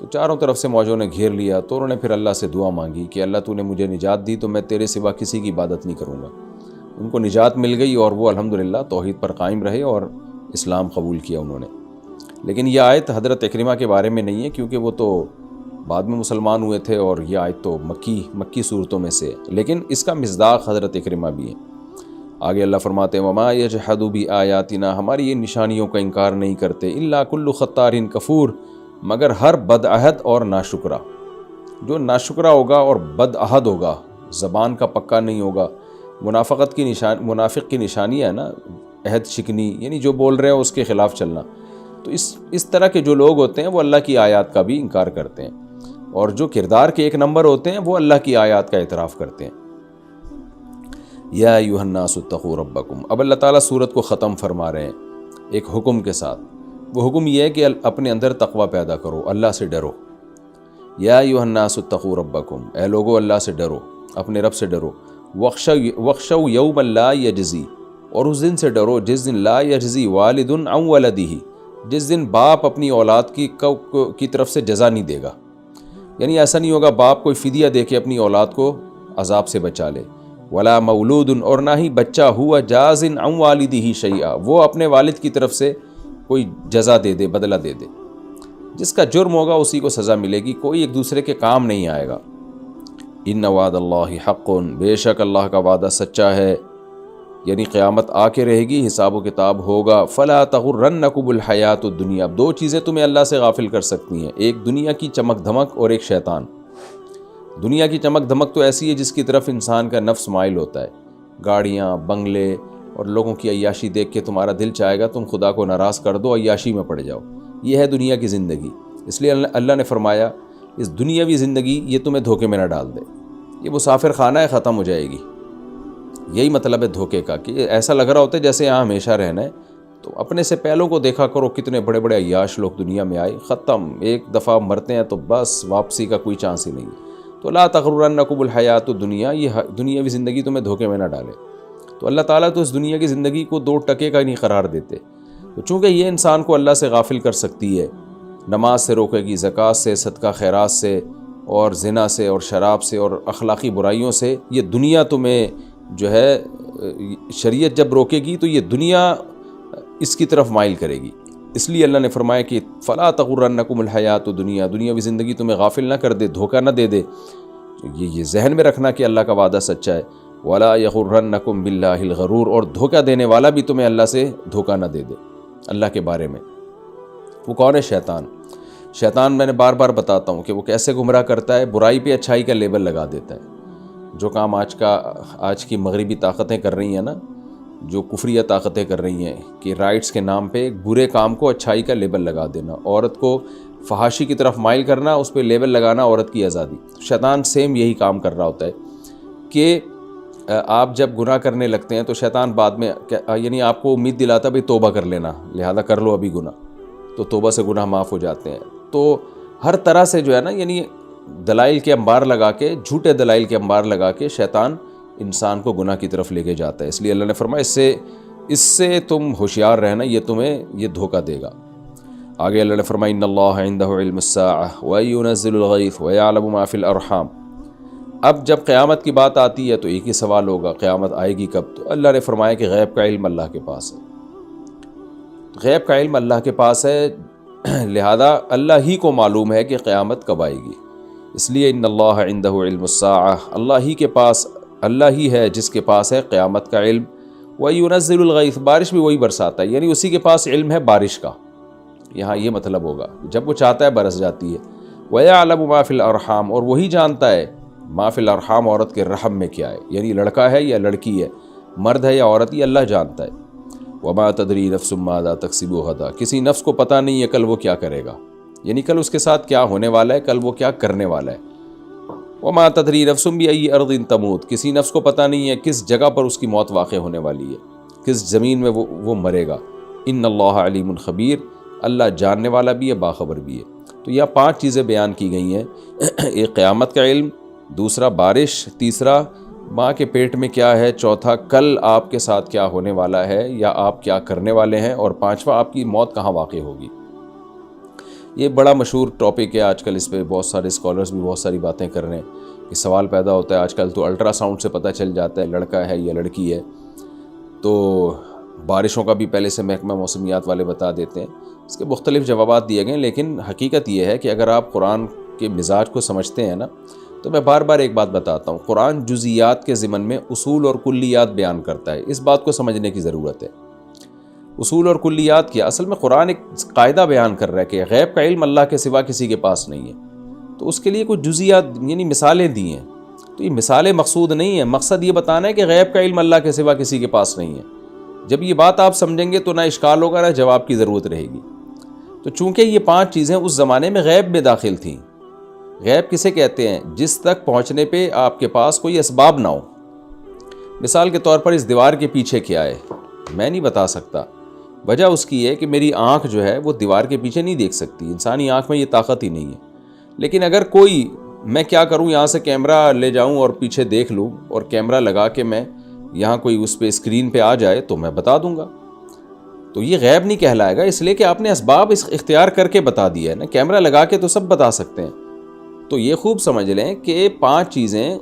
تو چاروں طرف سے موجوں نے گھیر لیا، تو انہوں نے پھر اللہ سے دعا مانگی کہ اللہ تو نے مجھے نجات دی تو میں تیرے سوا کسی کی عبادت نہیں کروں گا۔ ان کو نجات مل گئی اور وہ الحمدللہ توحید پر قائم رہے اور اسلام قبول کیا انہوں نے۔ لیکن یہ آیت حضرت اکرمہ کے بارے میں نہیں ہے، کیونکہ وہ تو بعد میں مسلمان ہوئے تھے، اور یہ آیت تو مکی صورتوں میں سے، لیکن اس کا مصداق حضرت اکرمہ بھی ہے۔ آگے اللہ فرماتے ہیں وَمَا يَجْحَدُ بِآيَاتِنَا، ہماری یہ نشانیوں کا انکار نہیں کرتے، إِلَّا كُلُّ خَطَّارٍ کفور، مگر ہر بدعہد اور ناشکرا۔ جو ناشکرا ہوگا اور بدعہد ہوگا، زبان کا پکا نہیں ہوگا، منافق کی نشانی ہے نا عہد شکنی، یعنی جو بول رہے ہیں اس کے خلاف چلنا۔ تو اس طرح کے جو لوگ ہوتے ہیں وہ اللہ کی آیات کا بھی انکار کرتے ہیں، اور جو کردار کے ایک نمبر ہوتے ہیں وہ اللہ کی آیات کا اعتراف کرتے ہیں۔ یا ایھا الناس اتقوا ربکم، اب اللہ تعالیٰ سورت کو ختم فرما رہے ہیں ایک حکم کے ساتھ۔ وہ حکم یہ ہے کہ اپنے اندر تقوی پیدا کرو، اللہ سے ڈرو۔ یا ایھا الناس اتقوا ربکم، اے لوگو اللہ سے ڈرو، اپنے رب سے ڈرو۔ وخشوا یوما لا یجزی، اور اس دن سے ڈرو جس دن لا یجزی والد عن ولدہ، جس دن باپ اپنی اولاد کی طرف سے جزا نہیں دے گا۔ یعنی ایسا نہیں ہوگا باپ کوئی فدیہ دے کے اپنی اولاد کو عذاب سے بچا لے۔ ولا مولود، اور نہ ہی بچہ ہوا جاز عن والدہ شیئا، وہ اپنے والد کی طرف سے کوئی جزا دے دے، بدلہ دے دے۔ جس کا جرم ہوگا اسی کو سزا ملے گی، کوئی ایک دوسرے کے کام نہیں آئے گا۔ ان وعد اللہ حق، بے شک اللہ کا وعدہ سچا ہے، یعنی قیامت آ کے رہے گی، حساب و کتاب ہوگا۔ فلا تغرنکم الحیات الدنیا، اب دو چیزیں تمہیں اللہ سے غافل کر سکتی ہیں، ایک دنیا کی چمک دھمک اور ایک شیطان۔ دنیا کی چمک دھمک تو ایسی ہے جس کی طرف انسان کا نفس مائل ہوتا ہے، گاڑیاں، بنگلے اور لوگوں کی عیاشی دیکھ کے تمہارا دل چاہے گا تم خدا کو ناراض کر دو، عیاشی میں پڑ جاؤ۔ یہ ہے دنیا کی زندگی۔ اس لیے اللہ نے فرمایا اس دنیاوی زندگی یہ تمہیں دھوکے میں نہ ڈال دے، یہ مسافر خانہ ہے، ختم ہو جائے گی۔ یہی مطلب ہے دھوکے کا، کہ ایسا لگ رہا ہوتا ہے جیسے یہاں ہمیشہ رہنا ہے۔ تو اپنے سے پہلوں کو دیکھا کرو، کتنے بڑے بڑے عیاش لوگ دنیا میں آئے، ختم، ایک دفعہ مرتے ہیں تو بس واپسی کا کوئی چانس ہی نہیں۔ تو لا تغرنکم الحیات الدنیا، یہ دنیاوی زندگی تمہیں دھوکے میں نہ ڈالے۔ تو اللہ تعالیٰ تو اس دنیا کی زندگی کو 2 ٹکے کا نہیں قرار دیتے۔ تو چونکہ یہ انسان کو اللہ سے غافل کر سکتی ہے، نماز سے روکے گی، زکوٰۃ سے، صدقہ خیرات سے، اور زنا سے اور شراب سے اور اخلاقی برائیوں سے، یہ دنیا تمہیں جو ہے شریعت جب روکے گی تو یہ دنیا اس کی طرف مائل کرے گی۔ اس لیے اللہ نے فرمایا کہ فلا تغرنکم الحیات الدنیا، دنیاوی زندگی تمہیں غافل نہ کر دے، دھوکہ نہ دے دے۔ یہ ذہن میں رکھنا کہ اللہ کا وعدہ سچا ہے۔ ولا یغرنکم باللہ الغرور، اور دھوکہ دینے والا بھی تمہیں اللہ سے دھوکہ نہ دے دے اللہ کے بارے میں۔ وہ کون ہے؟ شیطان۔ شیطان میں نے بار بار بتاتا ہوں کہ وہ کیسے گمراہ کرتا ہے، برائی پہ اچھائی کا لیبل لگا دیتا ہے۔ جو کام آج کی مغربی طاقتیں کر رہی ہیں نا، جو کفریہ طاقتیں کر رہی ہیں کہ رائٹس کے نام پہ ایک برے کام کو اچھائی کا لیبل لگا دینا، عورت کو فحاشی کی طرف مائل کرنا، اس پہ لیبل لگانا عورت کی آزادی۔ شیطان سیم یہی کام کر رہا ہوتا ہے کہ آپ جب گناہ کرنے لگتے ہیں تو شیطان بعد میں یعنی آپ کو امید دلاتا بھی توبہ کر لینا، لہذا کر لو ابھی گناہ، تو توبہ سے گناہ معاف ہو جاتے ہیں۔ تو ہر طرح سے جو ہے نا، یعنی دلائل کے انبار لگا کے، جھوٹے دلائل کے انبار لگا کے شیطان انسان کو گناہ کی طرف لے کے جاتا ہے۔ اس لیے اللہ نے فرمایا اس سے تم ہوشیار رہنا، یہ تمہیں یہ دھوکہ دے گا۔ آگے اللہ نے فرمایا ان اللہ عندہ علم الساعۃ وینزل الغیث ویعلم ما فی الارحام۔ اب جب قیامت کی بات آتی ہے تو ایک ہی سوال ہوگا، قیامت آئے گی کب؟ تو اللہ نے فرمایا کہ غیب کا علم اللہ کے پاس ہے، غیب کا علم اللہ کے پاس ہے، لہذا اللہ ہی کو معلوم ہے کہ قیامت کب آئے گی۔ اس لیے ان اللہ عندہ علم الساعۃ، اللہ ہی ہے جس کے پاس ہے قیامت کا علم۔ وَيُنَزِّلُ الْغَيْثَ، بارش بھی وہی برساتا ہے، یعنی اسی کے پاس علم ہے بارش کا، یہاں یہ مطلب ہوگا، جب وہ چاہتا ہے برس جاتی ہے۔ وَيَعْلَمُ مَا فِي الْأَرْحَامِ، اور وہی جانتا ہے ما فی الارحام، عورت کے رحم میں کیا ہے، یعنی لڑکا ہے یا لڑکی ہے، مرد ہے یا عورت، یہ اللہ جانتا ہے۔ وما تدری نفس ماذا تکسب غدا، کسی نفس کو پتہ نہیں ہے کل وہ کیا کرے گا، یعنی کل اس کے ساتھ کیا ہونے والا ہے، کل وہ کیا کرنے والا ہے۔ وما تدری نفس بأی ارض تموت، کسی نفس کو پتہ نہیں ہے کس جگہ پر اس کی موت واقع ہونے والی ہے، کس زمین میں وہ مرے گا۔ ان اللہ علیم خبیر، اللہ جاننے والا بھی ہے، باخبر بھی ہے۔ تو یہ 5 چیزیں بیان کی گئی ہیں، ایک قیامت کا علم، دوسرا بارش، تیسرا ماں کے پیٹ میں کیا ہے، چوتھا کل آپ کے ساتھ کیا ہونے والا ہے یا آپ کیا کرنے والے ہیں، اور 5واں آپ کی موت کہاں واقع ہوگی۔ یہ بڑا مشہور ٹاپک ہے آج کل، اس پہ بہت سارے اسکالرز بھی بہت ساری باتیں کر رہے ہیں کہ سوال پیدا ہوتا ہے آج کل تو الٹرا ساؤنڈ سے پتہ چل جاتا ہے لڑکا ہے یا لڑکی ہے. تو بارشوں کا بھی پہلے سے محکمہ موسمیات والے بتا دیتے ہیں. اس کے مختلف جوابات دیے گئے، لیکن حقیقت یہ ہے کہ اگر آپ قرآن کے مزاج کو سمجھتے ہیں نا، تو میں بار بار ایک بات بتاتا ہوں، قرآن جزیات کے ضمن میں اصول اور کلیات بیان کرتا ہے. اس بات کو سمجھنے کی ضرورت ہے. اصول اور کلیات کیا؟ اصل میں قرآن ایک قاعدہ بیان کر رہا ہے کہ غیب کا علم اللہ کے سوا کسی کے پاس نہیں ہے. تو اس کے لیے کچھ جزیات یعنی مثالیں دی ہیں. تو یہ مثالیں مقصود نہیں ہیں، مقصد یہ بتانا ہے کہ غیب کا علم اللہ کے سوا کسی کے پاس نہیں ہے. جب یہ بات آپ سمجھیں گے تو نہ اشکال ہوگا نہ جواب کی ضرورت رہے گی. تو چونکہ یہ 5 چیزیں اس زمانے میں غیب میں داخل تھیں. غیب کسے کہتے ہیں؟ جس تک پہنچنے پہ آپ کے پاس کوئی اسباب نہ ہو. مثال کے طور پر اس دیوار کے پیچھے کیا ہے میں نہیں بتا سکتا. وجہ اس کی ہے کہ میری آنکھ جو ہے وہ دیوار کے پیچھے نہیں دیکھ سکتی، انسانی آنکھ میں یہ طاقت ہی نہیں ہے. لیکن اگر کوئی، میں کیا کروں، یہاں سے کیمرہ لے جاؤں اور پیچھے دیکھ لوں اور کیمرہ لگا کے میں یہاں کوئی اس پہ اسکرین پہ آ جائے تو میں بتا دوں گا. تو یہ غیب نہیں کہلائے گا، اس لیے کہ آپ نے اسباب اختیار کر کے بتا دیا ہے نا. کیمرہ لگا کے تو سب بتا سکتے ہیں. تو یہ خوب سمجھ لیں کہ 5 چیزیں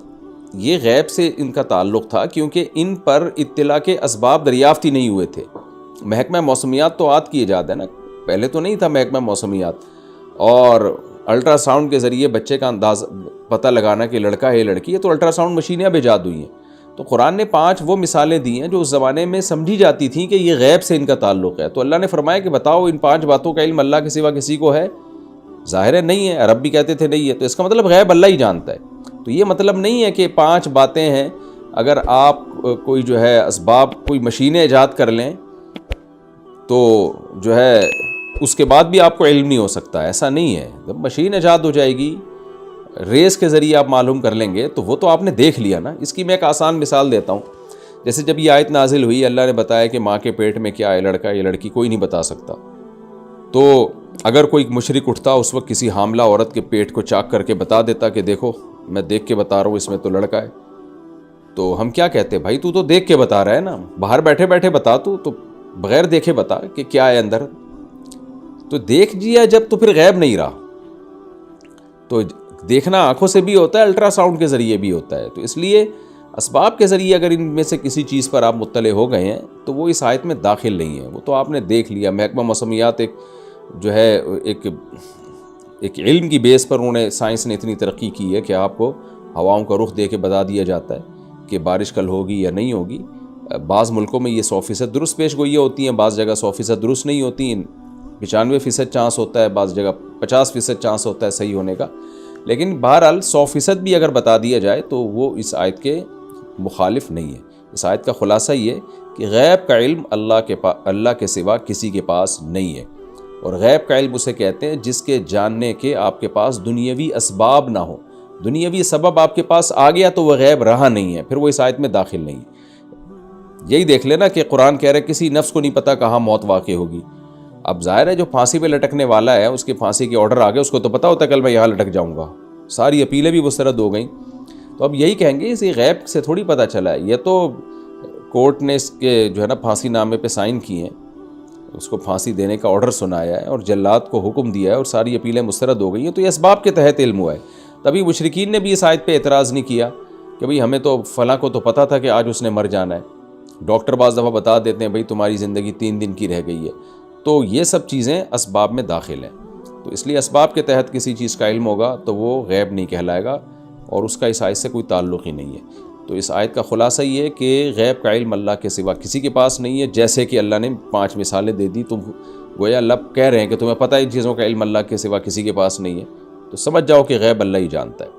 یہ غیب سے ان کا تعلق تھا، کیونکہ ان پر اطلاع کے اسباب دریافت ہی نہیں ہوئے تھے. محکمہ موسمیات تو عاد کی ایجاد ہے نا، پہلے تو نہیں تھا محکمہ موسمیات. اور الٹرا ساؤنڈ کے ذریعے بچے کا انداز پتہ لگانا کہ لڑکا ہے لڑکی ہے، تو الٹرا ساؤنڈ مشینیں اب ایجاد ہوئی ہیں. تو قرآن نے 5 وہ مثالیں دی ہیں جو اس زمانے میں سمجھی جاتی تھیں کہ یہ غیب سے ان کا تعلق ہے. تو اللہ نے فرمایا کہ بتاؤ ان 5 باتوں کا علم اللہ کے سوا کسی کو ہے؟ ظاہر ہے نہیں ہے. عرب بھی کہتے تھے نہیں ہے، تو اس کا مطلب غیب اللہ ہی جانتا ہے. تو یہ مطلب نہیں ہے کہ 5 باتیں ہیں، اگر آپ کوئی جو ہے اسباب کوئی مشینیں ایجاد کر لیں تو جو ہے اس کے بعد بھی آپ کو علم نہیں ہو سکتا. ایسا نہیں ہے. جب مشین ایجاد ہو جائے گی، ریس کے ذریعے آپ معلوم کر لیں گے تو وہ تو آپ نے دیکھ لیا نا. اس کی میں ایک آسان مثال دیتا ہوں. جیسے جب یہ آیت نازل ہوئی، اللہ نے بتایا کہ ماں کے پیٹ میں کیا ہے، لڑکا یا لڑکی، کوئی نہیں بتا سکتا. تو اگر کوئی مشرک اٹھتا اس وقت کسی حاملہ عورت کے پیٹ کو چاک کر کے بتا دیتا کہ دیکھو میں دیکھ کے بتا رہا ہوں اس میں تو لڑکا ہے، تو ہم کیا کہتے بھائی تو دیکھ کے بتا رہا ہے نا، باہر بیٹھے بیٹھے بتا تو بغیر دیکھے بتا کہ کیا ہے اندر. تو دیکھ جیا جب تو پھر غیب نہیں رہا. تو دیکھنا آنکھوں سے بھی ہوتا ہے، الٹرا ساؤنڈ کے ذریعے بھی ہوتا ہے. تو اس لیے اسباب کے ذریعے اگر ان میں سے کسی چیز پر آپ مطلع ہو گئے ہیں تو وہ اس آیت میں داخل نہیں ہے. وہ تو آپ نے دیکھ لیا. محکمہ موسمیات ایک جو ہے ایک علم کی بیس پر انہوں نے، سائنس نے اتنی ترقی کی ہے کہ آپ کو ہواؤں کا رخ دے کے بتا دیا جاتا ہے کہ بارش کل ہوگی یا نہیں ہوگی. بعض ملکوں میں یہ 100% درست پیش گوئیاں ہوتی ہیں، بعض جگہ 100% درست نہیں ہوتی ہیں. 95% چانس ہوتا ہے، بعض جگہ 50% چانس ہوتا ہے صحیح ہونے کا. لیکن بہرحال 100% بھی اگر بتا دیا جائے تو وہ اس آیت کے مخالف نہیں ہے. اس آیت کا خلاصہ یہ کہ غیب کا علم اللہ کے سوا کسی کے پاس نہیں ہے. اور غیب کا علم اسے کہتے ہیں جس کے جاننے کے آپ کے پاس دنیاوی اسباب نہ ہو. دنیاوی سبب آپ کے پاس آ گیا تو وہ غیب رہا نہیں ہے، پھر وہ اس آیت میں داخل نہیں ہے. یہی دیکھ لینا کہ قرآن کہہ رہے کسی نفس کو نہیں پتا کہاں موت واقع ہوگی. اب ظاہر ہے جو پھانسی پہ لٹکنے والا ہے، اس کے پھانسی کے آرڈر آ گئے، اس کو تو پتا ہوتا ہے کل میں یہاں لٹک جاؤں گا. ساری اپیلیں بھی مسترد ہو گئیں. تو اب یہی کہیں گے اسی غیب سے تھوڑی پتہ چلا ہے. یہ تو کورٹ نے اس کے جو ہے نا پھانسی نامے پہ سائن کیے ہیں، اس کو پھانسی دینے کا آرڈر سنایا ہے اور جلاد کو حکم دیا ہے اور ساری اپیلیں مسترد ہو گئی ہیں. تو یہ اسباب کے تحت علم ہوا ہے. تبھی مشرکین نے بھی اس آیت پہ اعتراض نہیں کیا کہ بھئی ہمیں تو فلاں کو تو پتہ تھا کہ آج اس نے مر جانا ہے. ڈاکٹر بعض دفعہ بتا دیتے ہیں بھئی تمہاری زندگی 3 دن کی رہ گئی ہے. تو یہ سب چیزیں اسباب میں داخل ہیں. تو اس لیے اسباب کے تحت کسی چیز کا علم ہوگا تو وہ غیب نہیں کہلائے گا اور اس کا اس آیت سے کوئی تعلق ہی نہیں ہے. تو اس آیت کا خلاصہ یہ ہے کہ غیب کا علم اللہ کے سوا کسی کے پاس نہیں ہے. جیسے کہ اللہ نے 5 مثالیں دے دی، تم گویا اللہ کہہ رہے ہیں کہ تمہیں پتہ ہے ان چیزوں کا علم اللہ کے سوا کسی کے پاس نہیں ہے، تو سمجھ جاؤ کہ غیب اللہ ہی جانتا ہے.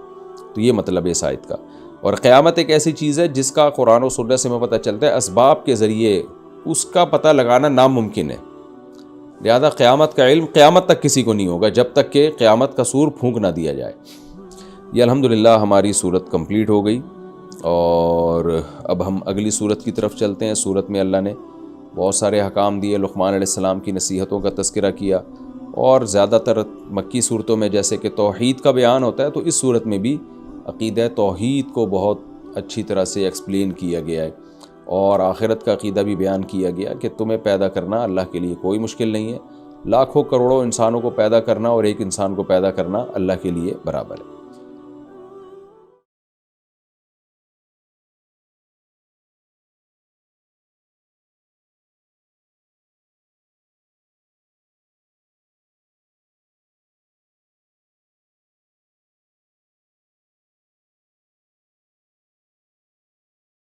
تو یہ مطلب ہے اس آیت کا. اور قیامت ایک ایسی چیز ہے جس کا قرآن و سنت سے ہمیں پتہ چلتا ہے اسباب کے ذریعے اس کا پتہ لگانا ناممکن ہے. لہذا قیامت کا علم قیامت تک کسی کو نہیں ہوگا جب تک کہ قیامت کا سور پھونک نہ دیا جائے. یہ الحمدللہ ہماری صورت کمپلیٹ ہو گئی اور اب ہم اگلی صورت کی طرف چلتے ہیں. صورت میں اللہ نے بہت سارے احکام دیے، لقمان علیہ السلام کی نصیحتوں کا تذکرہ کیا، اور زیادہ تر مکی صورتوں میں جیسے کہ توحید کا بیان ہوتا ہے تو اس صورت میں بھی عقیدہ توحید کو بہت اچھی طرح سے ایکسپلین کیا گیا ہے، اور آخرت کا عقیدہ بھی بیان کیا گیا کہ تمہیں پیدا کرنا اللہ کے لیے کوئی مشکل نہیں ہے، لاکھوں کروڑوں انسانوں کو پیدا کرنا اور ایک انسان کو پیدا کرنا اللہ کے لیے برابر ہے۔